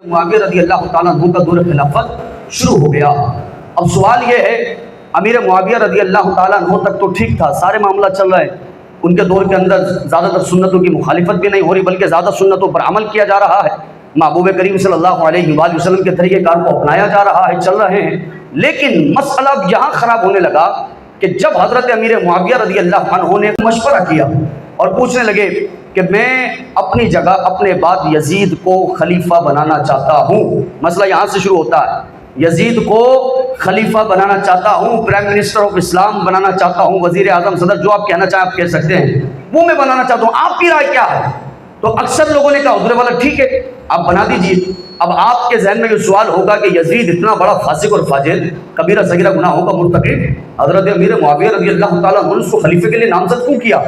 معاویہ رضی اللہ تعالیٰ عنہ کا دور خلافت شروع ہو گیا۔ اب سوال یہ ہے، امیر معاویہ رضی اللہ تعالیٰ عنہ تک تو ٹھیک تھا، سارے معاملہ چل رہے ہیں، ان کے دور کے اندر زیادہ تر سنتوں کی مخالفت بھی نہیں ہو رہی بلکہ زیادہ سنتوں پر عمل کیا جا رہا ہے، محبوب کریم صلی اللہ علیہ وآلہ وسلم کے طریقہ کار کو اپنایا جا رہا ہے، چل رہے ہیں۔ لیکن مسئلہ یہاں خراب ہونے لگا کہ جب حضرت امیر معاویہ رضی اللہ عنہ نے مشورہ کیا اور پوچھنے لگے کہ میں اپنی جگہ اپنے بعد یزید کو خلیفہ بنانا چاہتا ہوں، مسئلہ یہاں سے شروع ہوتا ہے، یزید کو خلیفہ بنانا چاہتا ہوں، پرائم منسٹر آف اسلام بنانا چاہتا ہوں، وزیر اعظم، صدر، جو آپ کہنا چاہیں آپ کہہ سکتے ہیں، وہ میں بنانا چاہتا ہوں، آپ کی رائے کیا ہے؟ تو اکثر لوگوں نے کہا حضور والا ٹھیک ہے آپ بنا دیجئے۔ اب آپ کے ذہن میں یہ سوال ہوگا کہ یزید اتنا بڑا فاسق اور فاجر، کبیرہ صغیرہ گناہوں کا مرتکب، حضرت امیر معاویہ رضی اللہ تعالیٰ عنہ نے اس کو خلیفے کے لیے نامزد کیوں کیا،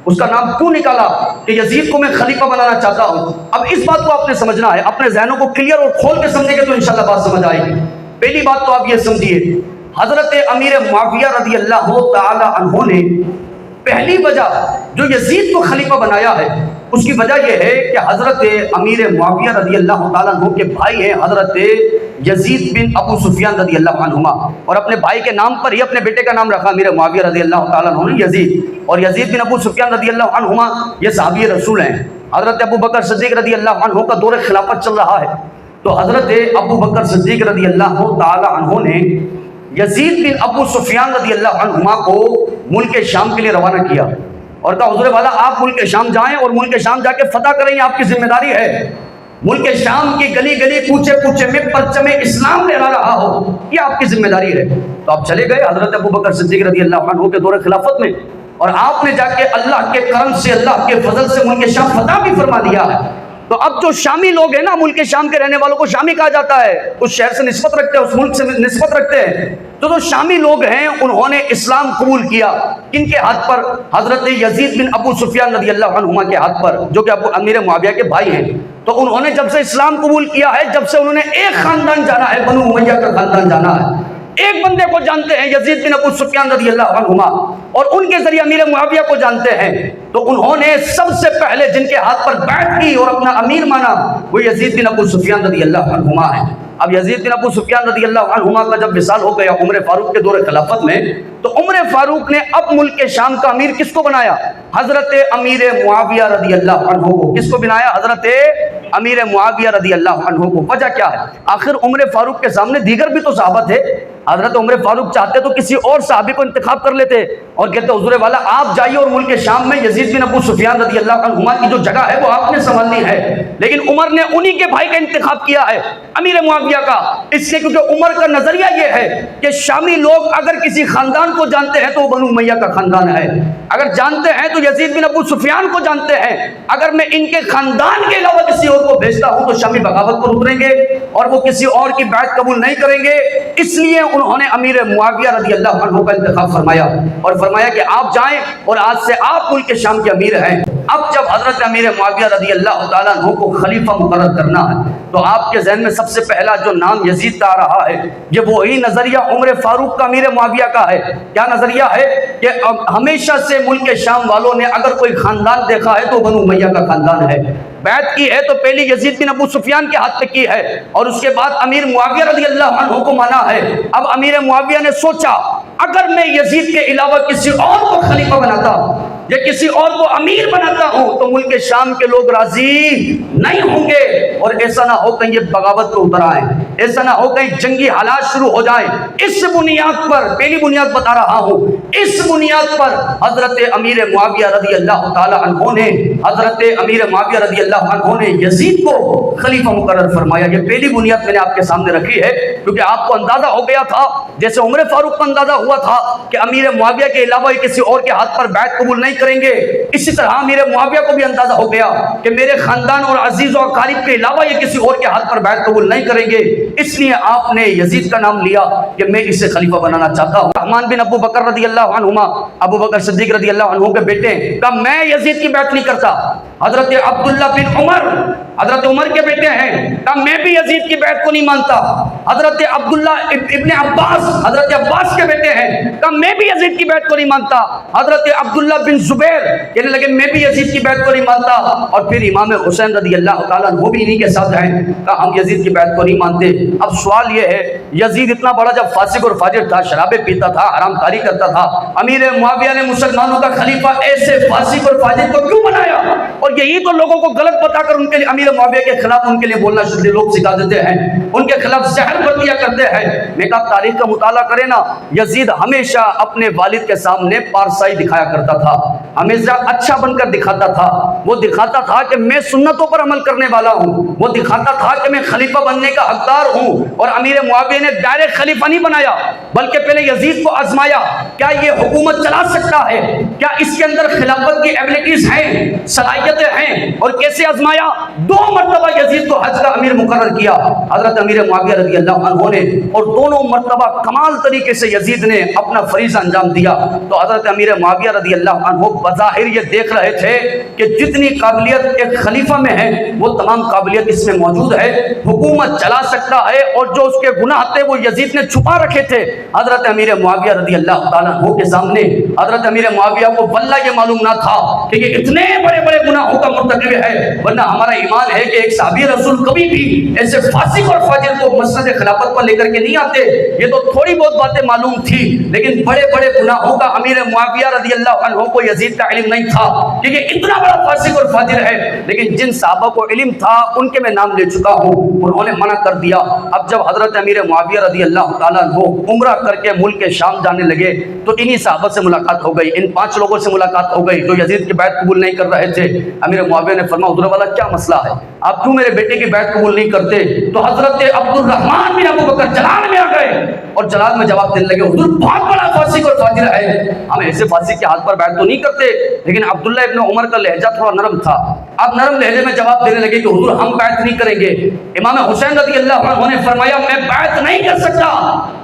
اس کا نام کیوں نکالا کہ یزید کو میں خلیفہ بنانا چاہتا ہوں؟ اب اس بات کو آپ نے سمجھنا ہے، اپنے ذہنوں کو کلیئر اور کھول کے سمجھیں گے تو انشاءاللہ بات سمجھ آئے گی۔ پہلی بات تو آپ یہ سمجھیے، حضرت امیر معاویہ رضی اللہ تعالی عنہ نے پہلی وجہ جو یزید کو خلیفہ بنایا ہے اس کی وجہ یہ ہے کہ حضرت امیر معاویہ رضی اللہ تعالیٰ عنہ کے بھائی ہیں حضرت یزید بن ابو سفیان رضی اللہ عنہما، اور اپنے بھائی کے نام پر ہی اپنے بیٹے کا نام رکھا امیر معاویہ رضی اللہ تعالیٰ عنہ نے یزید، اور یزید بن ابو سفیان رضی اللہ عنہما یہ صحابی رسول ہیں۔ حضرت ابو بکر صدیق رضی اللہ عنہ کا دور خلافت چل رہا ہے، تو حضرت ابو بکر صدیق رضی اللہ تعالیٰ عنہ نے یزید بن ابو سفیان رضی اللہ عنہما کو ملک شام کے لیے روانہ کیا اور کہا حضور والا آپ ملک شام جائیں اور ملک شام جا کے فتح کریں، یہ آپ کی ذمہ داری ہے، ملک شام کی گلی گلی کوچے کوچے میں پرچم اسلام لہرا رہا ہو، یہ آپ کی ذمہ داری ہے۔ تو آپ چلے گئے حضرت ابو بکر صدیق رضی اللہ عنہ کے دور خلافت میں، اور آپ نے جا کے اللہ کے کرم سے، اللہ کے فضل سے ملک شام فتح بھی فرما دیا ہے۔ تو اب جو شامی لوگ ہیں نا، ملک شام کے رہنے والوں کو شامی کہا جاتا ہے، اس شہر سے نسبت رکھتے ہیں، اس ملک سے نسبت رکھتے ہیں، تو جو شامی لوگ ہیں انہوں نے اسلام قبول کیا، کن کے ہاتھ پر؟ حضرت یزید بن ابو سفیان رضی اللہ عنہما کے ہاتھ پر، جو کہ امیر معاویہ کے بھائی ہیں۔ تو انہوں نے جب سے اسلام قبول کیا ہے، جب سے انہوں نے ایک خاندان جانا ہے، بنو امیہ کا خاندان جانا ہے، ایک بندے کو جانتے ہیں یزید بن ابو سفیان رضی اللہ عنہما، اور ان کے ذریعے امیر معاویہ کو جانتے ہیں۔ تو انہوں نے سب سے پہلے جن کے ہاتھ پر بیعت کی اور اپنا امیر مانا وہ یزید بن ابو سفیان رضی اللہ عنہما ہیں۔ اب یزید بن ابو سفیان رضی اللہ عنہما کا جب وصال ہو گیا عمر فاروق کے دور خلافت میں، تو عمر فاروق نے اب ملک شام کا امیر کس کو بنایا؟ حضرت امیر معاویہ رضی اللہ عنہ کو۔ کس کو بنایا؟ حضرت امیر معاویہ رضی اللہ عنہ کو۔ وجہ کیا ہے؟ آخر عمر فاروق کے سامنے دیگر بھی تو صحابہ تھے، حضرت عمر فاروق چاہتے تو کسی اور صحابی کو انتخاب کر لیتے اور کہتے حضور والا آپ جائیے اور ملک شام میں یزید بن ابو سفیان رضی اللہ عنہما کی جو جگہ ہے وہ آپ نے سنبھالنی ہے، لیکن عمر نے انہی کے بھائی کا انتخاب کیا ہے، امیر معاویہ کا، اس لیے کیونکہ عمر کا نظریہ یہ ہے کہ شامی لوگ اگر کسی خاندان کو جانتے ہیں تو وہ بنو امیہ کا خاندان ہے، اگر جانتے ہیں تو یزید بن ابو سفیان کو جانتے ہیں، اگر میں ان کے خاندان کے علاوہ کسی اور کو بھیجتا ہوں تو شامی بغاوت پر اتریں گے اور وہ کسی اور کی بیعت قبول نہیں کریں گے، اس لیے انہوں نے امیر معاویہ رضی اللہ عنہ کا انتخاب فرمایا اور فرمایا کہ آپ جائیں اور آج سے آپ ملک شام کے امیر ہیں۔ اب جب حضرت امیر معاویہ رضی اللہ تعالیٰ عنہ کو خلیفہ مقرر کرنا ہے تو آپ کے ذہن میں سب سے پہلا جو نام یزید کا آ رہا ہے یہ وہی نظریہ عمر فاروق کا امیر معاویہ کا ہے۔ کیا نظریہ ہے؟ کہ ہمیشہ سے ملک شام والوں نے اگر کوئی خاندان دیکھا ہے تو بنو امیہ کا خاندان ہے، بیعت کی ہے تو پہلی یزید بن ابو سفیان کے ہاتھ پہ کی ہے اور اس کے بعد امیر معاویہ رضی اللہ عنہ کو مانا ہے۔ اب امیر معاویہ نے سوچا اگر میں یزید کے علاوہ کسی اور کو خلیفہ بناتا ہوں یا کسی اور کو امیر بناتا ہوں تو ملک شام کے لوگ راضی نہیں ہوں گے، اور ایسا نہ ہو کہیں یہ بغاوت کو اتر آئیں، ایسا نہ ہو کہیں جنگی حالات شروع ہو جائیں۔ اس بنیاد پر، پہلی بنیاد بتا رہا ہوں، اس بنیاد پر حضرت امیر معاویہ رضی اللہ تعالی عنہ نے، حضرت امیر معاویہ رضی اللہ عنہ نے یزید کو خلیفہ مقرر فرمایا۔ یہ پہلی بنیاد میں نے آپ کے سامنے رکھی ہے کیونکہ آپ کو اندازہ ہو گیا تھا، جیسے عمر فاروق کو اندازہ ہوا تھا کہ امیر معاویہ کے علاوہ کسی اور کے ہاتھ پر بیعت قبول نہیں کریں گے، اسی طرح امیر معاویہ کو بھی اندازہ ہو گیا کہ میرے خاندان اور عزیز و اقارب کے علاوہ یہ کسی اور کے ہاتھ پر بیعت قبول نہیں کریں گے، اس لیے آپ نے یزید کا نام لیا کہ میں اسے خلیفہ بنانا چاہتا ہوں۔ رحمان بن ابو بکر رضی اللہ عنہما، ابو بکر صدیق رضی اللہ عنہ کے بیٹے، کہا میں یزید کی بیعت نہیں کرتا۔ حضرت عبداللہ بن عمر، حضرت عمر کے بیٹے ہیں، کہا میں بھی یزید کی بیعت کو نہیں مانتا۔ حضرت عبداللہ ابن عباس حضرت عباس کے بیٹے ہیں، کہا میں بھی یزید کی بیعت کو نہیں مانتا۔ حضرت عبداللہ بن زبیر کہنے لگے میں بھی یزید کی بیعت کو نہیں مانتا۔ اور پھر امام حسین رضی اللہ تعالیٰ وہ بھی انہی کے ساتھ ہیں، کہا ہم یزید کی بیعت کو نہیں مانتے۔ اب سوال یہ ہے یزید اتنا بڑا جب فاسق اور فاجر تھا، شرابیں پیتا تھا، حرام کاری کرتا تھا، امیر معاویہ نے مسلمانوں کا خلیفہ ایسے فاسق اور فاجر کو کیوں بنایا؟ اور یہی تو لوگوں کو غلط بتا کر ان کے امیر معاویہ کے خلاف ان کے لیے بولنا لوگ سکھا دیتے ہیں، ان کے خلاف زہر بتیا کرتے ہیں۔ میں کہا تاریخ کا مطالعہ کرے نا، یزید ہمیشہ اپنے والد کے سامنے پارسائی دکھایا کرتا تھا، ہمیشہ اچھا بن کر دکھاتا تھا۔ وہ دکھاتا تھا کہ میں سنتوں پر عمل کرنے والا ہوں، وہ دکھاتا تھا کہ میں خلیفہ بننے کا حقدار ہوں۔ اور امیر معاویہ نے ڈائریکٹ خلیفہ نہیں بنایا، بلکہ پہلے یزید کو آزمایا، کیا یہ حکومت چلا سکتا ہے، کیا اس کے اندر خلافت کی ایبلٹیز ہیں، صلاحیتیں ہیں، اور کیسے آزمایا؟ 2 مرتبہ یزید کو حج کا امیر مقرر کیا حضرت امیر معاویہ رضی اللہ عنہ نے، اور دونوں مرتبہ کمال طریقے سے یزید نے اپنا فریضہ انجام دیا۔ تو حضرت امیر معاویہ رضی اللہ عنہ بظاہر یہ دیکھ رہے تھے کہ جتنی قابلیت ایک خلیفہ میں ہے وہ تمام قابلیت اس میں موجود ہے، حکومت چلا سکتا ہے، اور جو اس کے گناہ تھے وہ یزید نے چھپا رکھے تھے حضرت امیر معاویہ رضی اللہ تعالیٰ عنہ کے سامنے۔ حضرت امیر معاویہ کو واللہ یہ معلوم نہ تھا کہ یہ اتنے بڑے بڑے گناہوں کا مرتکب ہے، ورنہ ہمارا ایمان ہے کہ ایک صحابی رسول کبھی بھی ایسے فاسق اور فاجر کو مسند خلافت پر لے کر کے نہیں آتے۔ یہ تو تھوڑی بہت باتیں معلوم تھی، لیکن بڑے بڑے گناہوں کا امیر معاویہ رضی اللہ عنہ کو یزید کا علم نہیں تھا کہ یہ اتنا بڑا فاسق اور فاجر ہے۔ لیکن جن صحابہ کو علم تھا ان کے میں نام لے چکا ہوں، انہوں نے منع کر دیا۔ اب جب حضرت امیر معاویہ رضی اللہ تعالیٰ عنہ عمرہ کر کے ملک شام جانے لگے تو انہی صحابہ سے ملاقات ہو گئی، ان 5 لوگوں سے ملاقات ہو گئی جو یزید کی بیعت قبول نہیں کر رہے تھے۔ امیر معاویہ نے فرمایا حضور والا کیا مسئلہ ہے، آپ کیوں میرے بیٹے کی بیعت قبول نہیں کرتے؟ تو حضرت عبد الرحمن بن ابو بکر جلال میں آ گئے اور جلال میں جواب دینے لگے حضور بہت بڑا فاسق اور فاجر ہے، ہم ایسے فاسق کے ہاتھ پر بیعت تو نہیں کرتے۔ لیکن عبداللہ ابن عمر کا لہجہ تھوڑا نرم تھا، اب نرم لہجے میں جواب دینے لگے کہ حضور ہم بیعت نہیں کریں گے۔ امام حسین رضی اللہ عنہ نے فرمایا میں بیعت نہیں کر سکتا۔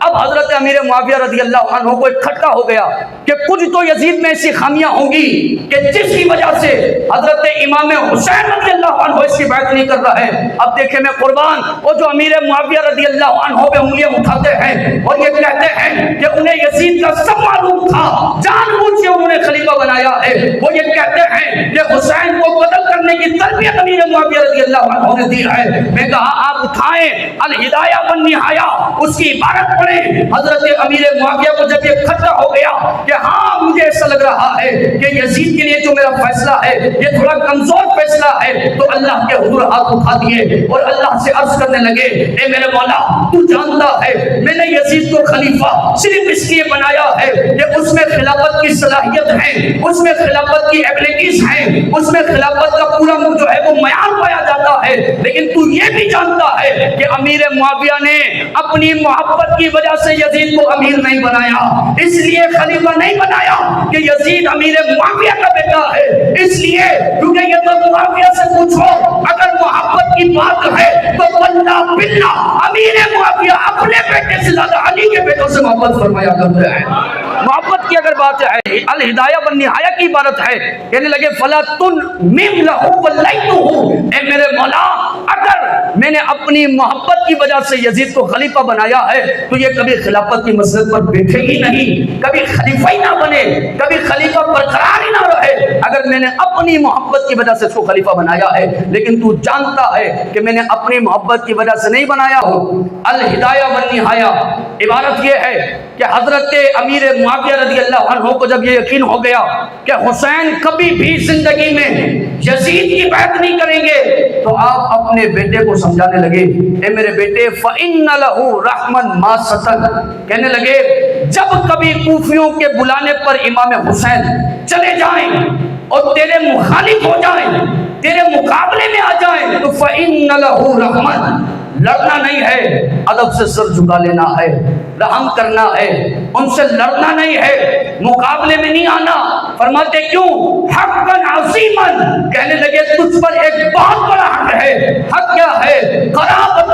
اب حضرت امیر معاویہ رضی اللہ عنہ کو ایک کھٹکا ہو گیا کہ کچھ تو یزید میں ایسی خامیاں ہوں گی کہ جس کی وجہ سے حضرت امام حسین رضی اللہ عنہ اس کی بیعت نہیں کر رہا ہے۔ اب دیکھیں میں قربان، وہ جو امیر معاویہ رضی اللہ عنہ پہ انگلیاں اٹھاتے ہیں اور یہ کہتے ہیں کہ انہیں یزید کا سب معلوم تھا، جان بوجھ کے انہوں نے خلیفہ بنایا ہے، وہ یہ کہتے ہیں کہ حسین کو قتل کرنے کی تربیت امیر معاویہ رضی اللہ عنہ نے دی ہے۔ میں کہا آپ اٹھائیں الہدایہ والنہایہ اس کی عبارت پڑھیں۔ حضرت امیر معاویہ کو جب یہ کھٹکا ہو گیا کہ ہاں مجھے ایسا لگ رہا ہے کہ یزید کے لیے جو میرا فیصلہ ہے یہ تھوڑا کمزور فیصلہ ہے، تو اللہ کے حضور ہاتھ اٹھا دیے اور اللہ سے عرض کرنے لگے اے میرے مولا تو جانتا ہے میں نے یزید کو خلیفہ صرف اس لیے بنایا ہے کہ اس میں خلافت کی صلاحیت ہے، اس میں خلافت کی ایبلٹیز ہیں، اس میں خلافت کا پورا جو ہے وہ معیار پایا جاتا ہے، لیکن تو یہ بھی جانتا ہے کہ امیر معاویہ نے اپنی محبت کی وجہ سے یزید کو امیر نہیں بنایا، اس لیے خلیفہ نہیں بنایا کہ یزید امیر معاویہ کا بیٹا ہے، اس لیے کیونکہ یہ تو معاویہ سے پوچھو اگر محبت کی بات ہے تو واللہ باللہ امیر معاویہ اپنے بیٹے سے زیادہ علی کے بیٹوں سے محبت فرمایا کرتے ہیں۔ محبت کی اگر بات ہے الہدایہ والنہایہ کی عبارت ہے، کہنے لگے فلا تنمم لہ ولیتہ، اے میرے مولا اگر میں نے اپنی محبت کی وجہ سے یزید کو خلیفہ بنایا ہے تو یہ کبھی خلافت کی مسجد پر بیٹھے ہی نہیں، کبھی خلیفہ ہی نہ بنے، کبھی خلیفہ برقرار ہی نہ رہے اگر میں نے اپنی محبت کی وجہ سے اس کو خلیفہ بنایا ہے۔ لیکن تو جانتا ہے کہ میں نے اپنی محبت کی وجہ سے نہیں بنایا ہوں۔ الہدایہ والنہایہ عبارت یہ ہے کہ حضرت امیر معاویہ رضی اللہ عنہ کو جب یہ یقین ہو گیا کہ حسین کبھی بھی زندگی میں یزید کی بیعت نہیں کریں گے تو آپ اپنے بیٹے کو سمجھانے لگے اے میرے بیٹے فَإِنَّ لَهُ رَحْمًا مَا سَتَنْ، کہنے لگے جب کبھی کوفیوں کے بلانے پر امام حسین چلے جائیں اور تیرے مخالف ہو جائیں، تیرے مقابلے میں آ جائیں تو فَإِنَّ لَهُ رَحْمًا، لڑنا نہیں ہے، ادب سے سر جھکا لینا ہے، رحم کرنا ہے، ان سے لڑنا نہیں ہے، مقابلے میں نہیں آنا۔ فرماتے کیوں؟ حقاً عظیماً، کہنے لگے تجھ پر ایک بہت بڑا حق ہے۔ حق کیا ہے؟ قرابۃ